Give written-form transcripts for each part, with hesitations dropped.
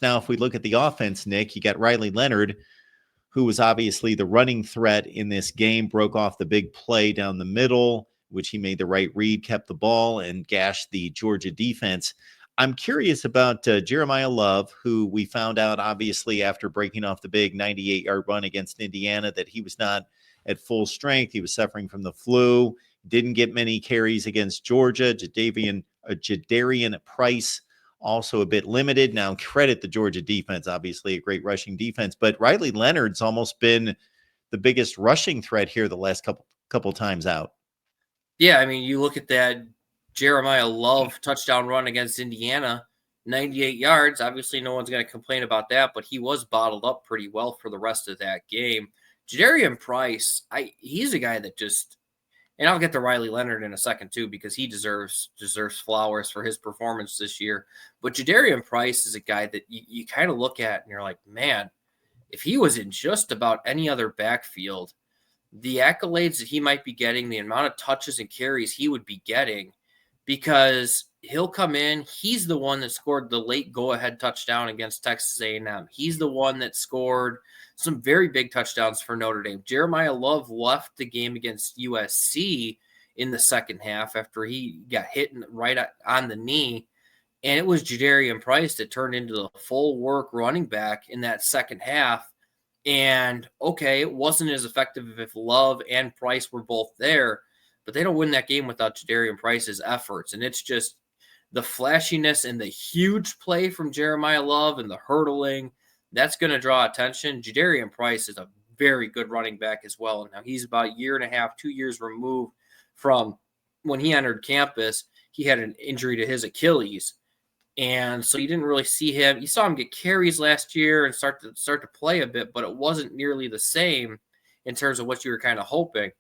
Now, if we look at the offense, Nick, you got Riley Leonard, who was obviously the running threat in this game, broke off the big play down the middle, which he made the right read, kept the ball, and gashed the Georgia defense. I'm curious about Jeremiah Love, who we found out, obviously, after breaking off the big 98-yard run against Indiana, that he was not at full strength. He was suffering from the flu, didn't get many carries against Georgia. Jadarian Price also a bit limited. Now, credit the Georgia defense, obviously a great rushing defense, but Riley Leonard's almost been the biggest rushing threat here the last couple times out. Yeah, I mean, you look at that Jeremiah Love touchdown run against Indiana, 98 yards. Obviously, no one's going to complain about that, but he was bottled up pretty well for the rest of that game. Jadarian Price, he's a guy that just, and I'll get to Riley Leonard in a second too, because he deserves flowers for his performance this year. But Jadarian Price is a guy that you kind of look at and you're like, man, if he was in just about any other backfield, the accolades that he might be getting, the amount of touches and carries he would be getting, because he'll come in. He's the one that scored the late go-ahead touchdown against Texas A&M. He's the one that scored some very big touchdowns for Notre Dame. Jeremiah Love left the game against USC in the second half after he got hit right on the knee, and it was Jadarian Price that turned into the full work running back in that second half. And okay, it wasn't as effective if Love and Price were both there, but they don't win that game without Jadarian Price's efforts. And it's just the flashiness and the huge play from Jeremiah Love and the hurdling, that's going to draw attention. Jadarian Price is a very good running back as well. Now, he's about a year and a half, 2 years removed from when he entered campus. He had an injury to his Achilles, and so you didn't really see him. You saw him get carries last year and start to play a bit, but it wasn't nearly the same in terms of what you were kind of hoping.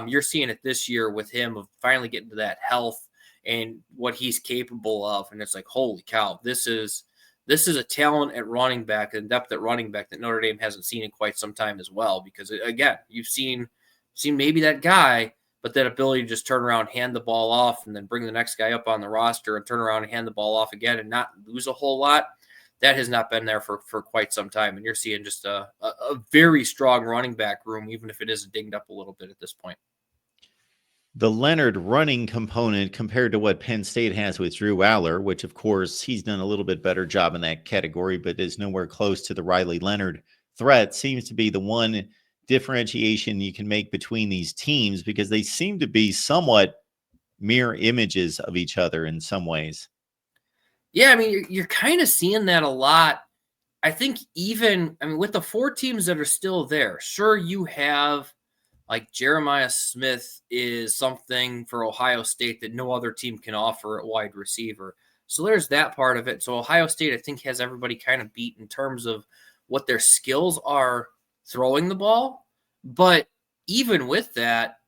You're seeing it this year with him of finally getting to that health and what he's capable of. And it's like, holy cow, this is a talent at running back and depth at running back that Notre Dame hasn't seen in quite some time as well. Because again, you've seen maybe that guy, but that ability to just turn around, hand the ball off, and then bring the next guy up on the roster and turn around and hand the ball off again and not lose a whole lot, that has not been there for quite some time. And you're seeing just a very strong running back room, even if it is dinged up a little bit at this point. The Leonard running component compared to what Penn State has with Drew Aller, which, of course, he's done a little bit better job in that category, but is nowhere close to the Riley Leonard threat, seems to be the one differentiation you can make between these teams, because they seem to be somewhat mirror images of each other in some ways. Yeah, I mean, you're kind of seeing that a lot. I think with the four teams that are still there, sure, you have like Jeremiah Smith is something for Ohio State that no other team can offer at wide receiver. So there's that part of it. So Ohio State, I think, has everybody kind of beat in terms of what their skills are throwing the ball. But even with that,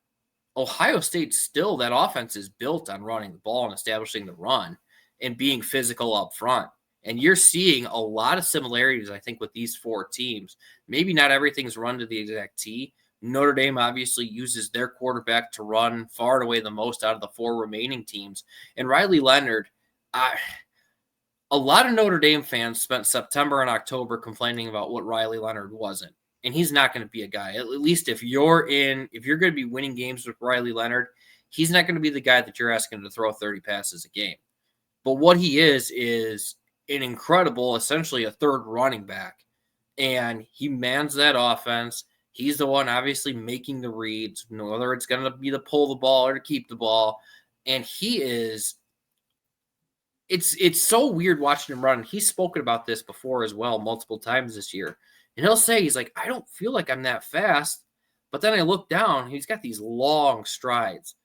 Ohio State still, that offense is built on running the ball and establishing the run and being physical up front. And you're seeing a lot of similarities, I think, with these four teams. Maybe not everything's run to the exact T. Notre Dame obviously uses their quarterback to run far and away the most out of the four remaining teams. And Riley Leonard, a lot of Notre Dame fans spent September and October complaining about what Riley Leonard wasn't. And he's not going to be a guy, at least if you're going to be winning games with Riley Leonard, he's not going to be the guy that you're asking to throw 30 passes a game. But what he is an incredible, essentially a third running back. And he mans that offense. He's the one obviously making the reads, whether it's going to be to pull the ball or to keep the ball. And it's so weird watching him run. He's spoken about this before as well, multiple times this year. And he'll say, he's like, I don't feel like I'm that fast. But then I look down, he's got these long strides.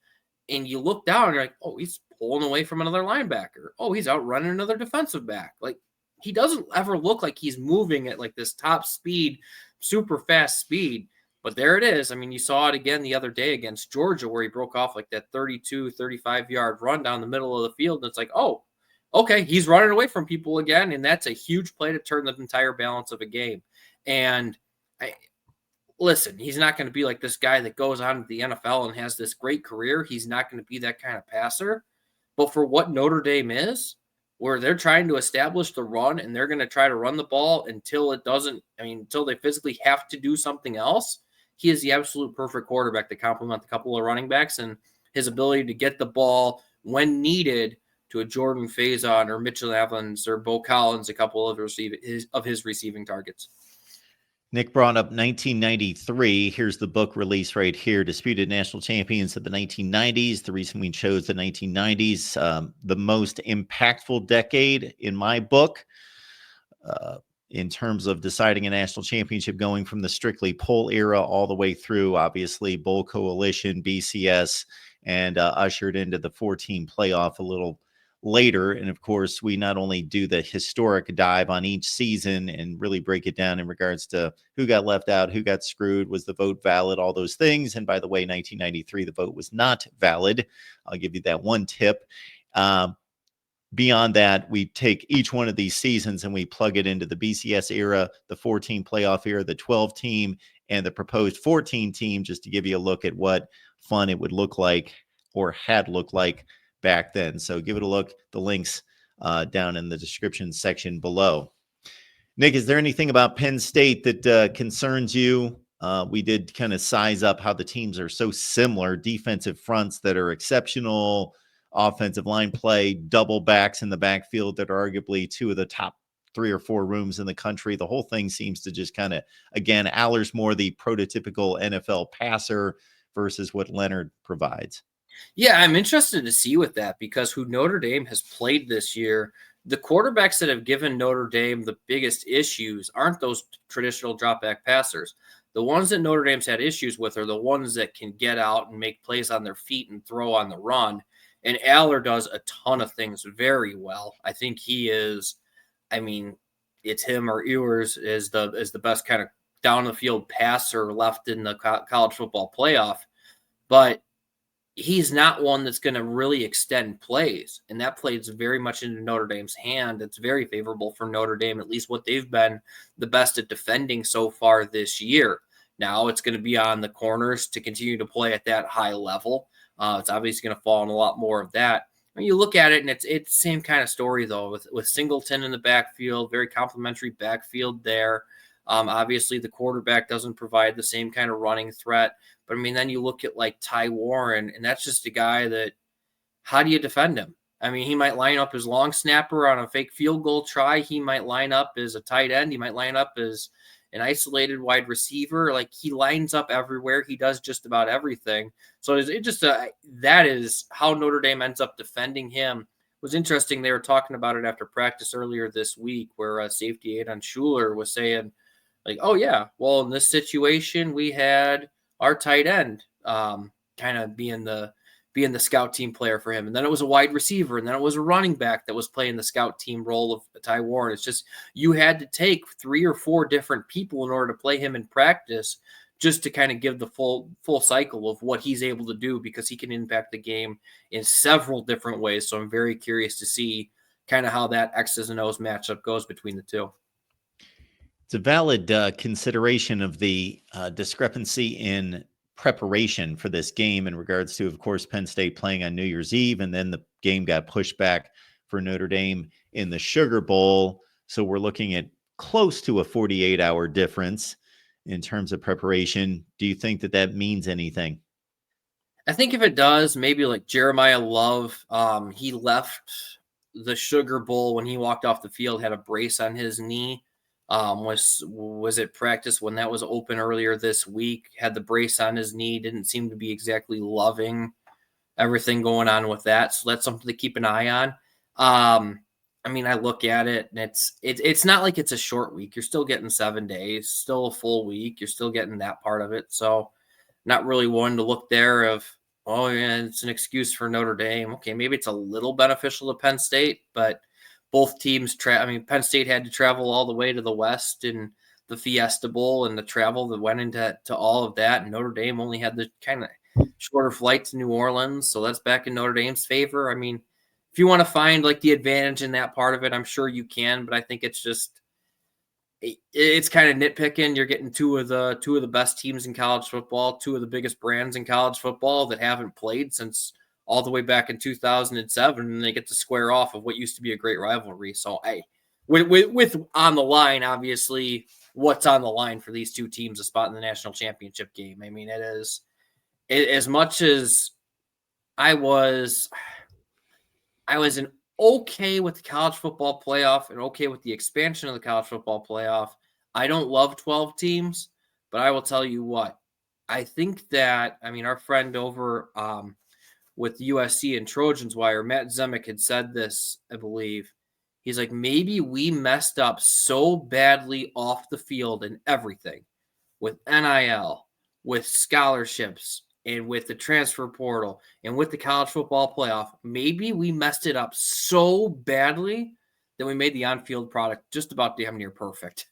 And you look down and you're like, oh, he's pulling away from another linebacker. Oh, he's outrunning another defensive back. Like, he doesn't ever look like he's moving at like this top speed, super fast speed. But there it is. I mean, you saw it again the other day against Georgia where he broke off like that 32, 35-yard run down the middle of the field. And it's like, oh, okay, he's running away from people again. And that's a huge play to turn the entire balance of a game. And listen, he's not going to be like this guy that goes on to the NFL and has this great career. He's not going to be that kind of passer. But for what Notre Dame is, where they're trying to establish the run and they're going to try to run the ball until it doesn't, until they physically have to do something else. He is the absolute perfect quarterback to complement a couple of running backs, and his ability to get the ball when needed to a Jordan Faison or Mitchell Evans or Bo Collins, a couple of his receiving targets. Nick brought up 1993. Here's the book release right here, Disputed National Champions of the 1990s. The reason we chose the 1990s, the most impactful decade in my book, in terms of deciding a national championship, going from the strictly poll era all the way through, obviously, Bowl Coalition, BCS, and ushered into the 4-team playoff a little later. And of course, we not only do the historic dive on each season and really break it down in regards to who got left out, who got screwed, was the vote valid, all those things. And by the way, 1993, the vote was not valid. I'll give you that one tip. Beyond that, we take each one of these seasons and we plug it into the BCS era, the 4-team playoff era, the 12-team, and the proposed 14-team, just to give you a look at what fun it would look like or had looked like back then. So give it a look. The links down in the description section below. Nick, is there anything about Penn State that concerns you? We did kind of size up how the teams are so similar, defensive fronts that are exceptional, offensive line play, double backs in the backfield that are arguably two of the top 3 or 4 rooms in the country. The whole thing seems to just kind of, again, Aller's more the prototypical NFL passer versus what Leonard provides. Yeah, I'm interested to see with that, because who Notre Dame has played this year, the quarterbacks that have given Notre Dame the biggest issues aren't those traditional drop back passers. The ones that Notre Dame's had issues with are the ones that can get out and make plays on their feet and throw on the run. And Aller does a ton of things very well. I think he is, it's him or Ewers is the best kind of down the field passer left in the college football playoff. But he's not one that's going to really extend plays. And that plays very much into Notre Dame's hand. It's very favorable for Notre Dame, at least what they've been the best at defending so far this year. Now it's going to be on the corners to continue to play at that high level. It's obviously going to fall on a lot more of that. When you look at it, and it's the same kind of story, though, with Singleton in the backfield, very complimentary backfield there. Obviously, the quarterback doesn't provide the same kind of running threat. But, then you look at, like, Ty Warren, and that's just a guy that, how do you defend him? He might line up as long snapper on a fake field goal try. He might line up as a tight end. He might line up as an isolated wide receiver. Like, he lines up everywhere. He does just about everything. So that is how Notre Dame ends up defending him. It was interesting. They were talking about it after practice earlier this week, where safety Adon Schuler was saying, like, oh yeah, well, in this situation, we had our tight end kind of being the scout team player for him. And then it was a wide receiver, and then it was a running back that was playing the scout team role of Ty Warren. It's just, you had to take 3 or 4 different people in order to play him in practice, just to kind of give the full cycle of what he's able to do, because he can impact the game in several different ways. So I'm very curious to see kind of how that X's and O's matchup goes between the two. It's a valid consideration of the discrepancy in preparation for this game in regards to, of course, Penn State playing on New Year's Eve, and then the game got pushed back for Notre Dame in the Sugar Bowl. So we're looking at close to a 48-hour difference in terms of preparation. Do you think that means anything? I think if it does, maybe like Jeremiah Love, he left the Sugar Bowl when he walked off the field, had a brace on his knee. Was at practice when that was open earlier this week, had the brace on his knee, didn't seem to be exactly loving everything going on with that. So that's something to keep an eye on. I look at it, and it's not like it's a short week. You're still getting 7 days, still a full week. You're still getting that part of it. So not really one to look there of, oh yeah, it's an excuse for Notre Dame. Okay, maybe it's a little beneficial to Penn State, but both teams, Penn State had to travel all the way to the West in the Fiesta Bowl, and the travel that went into all of that. And Notre Dame only had the kind of shorter flight to New Orleans. So that's back in Notre Dame's favor. If you want to find like the advantage in that part of it, I'm sure you can, but I think it's kind of nitpicking. You're getting two of the best teams in college football, 2 of the biggest brands in college football that haven't played since all the way back in 2007, and they get to square off of what used to be a great rivalry. So, hey, with on the line, obviously, what's on the line for these two teams, a spot in the national championship game. I mean, as much as I was okay with the college football playoff and okay with the expansion of the college football playoff. I don't love 12 teams, but I will tell you what, I think that, I mean, our friend over with USC and Trojans Wire, Matt Zemek, had said this, I believe. He's like, maybe we messed up so badly off the field and everything with NIL, with scholarships, and with the transfer portal and with the college football playoff. Maybe we messed it up so badly that we made the on-field product just about damn near perfect.